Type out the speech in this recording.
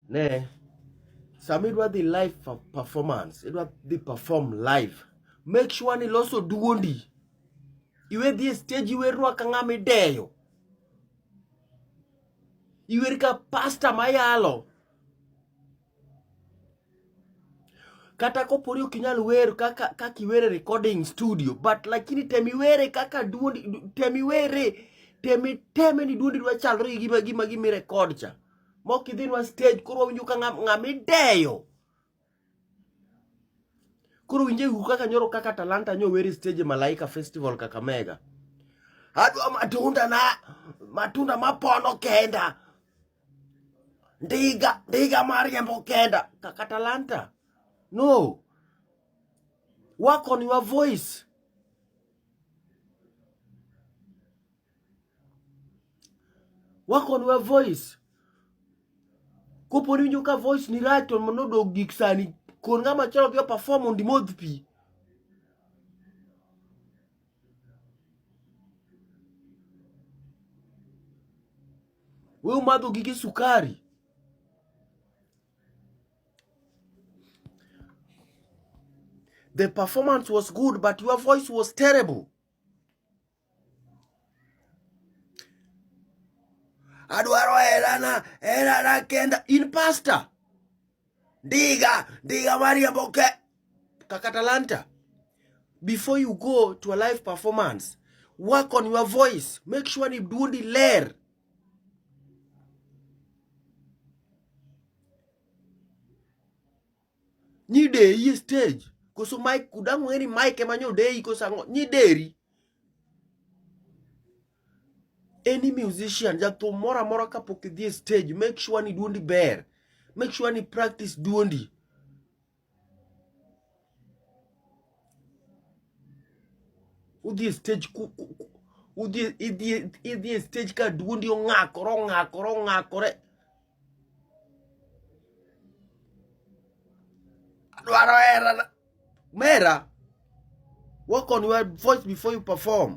Ne, Sami idwa dhi live performance, idwa dhi perform live. Make sure ni loso duondi. Iwe dhi stage iwe rwaka ng'ama ideyo. Iwe ka pastor mayalo. Kata kopori ok inyal wer kaka iwere recording studio, but lakini temi were kaka duondi, temi were, temi ni duondi dwa chalre gima record cha. Mok idhi nwa stage koro winjo ka ng'ama ideyo. Koro winje kaka nyoro Kaka Talanta nyo were stage Malaika Festival Kakamega. Adwa matunda mapono kenda. Ndiga mariembo kenda. Kaka Talanta. No. Work on your voice. Work on your voice. Koponi winjo ka voice ni right on monodo gik sani. Kon ng'ama chalo dhi perform on the modh pi. We umadho gige sukari. The performance was good, but your voice was terrible. Adwaro erana kenda in pasta. Diga mariembo ke. Kaka Talanta. Before you go to a live performance, work on your voice. Make sure ni duondi ler. Ni de stage. Koso mic kudangu ngeni mic emanyo de kosango ni deri. Any musician jato mora kapok idhi stage, make sure ni duondi ber. Make sure ni practice duondi. Udhi stage idhi stage ka duondi ng'akore. Adwaro era mera. Work on your voice before you perform.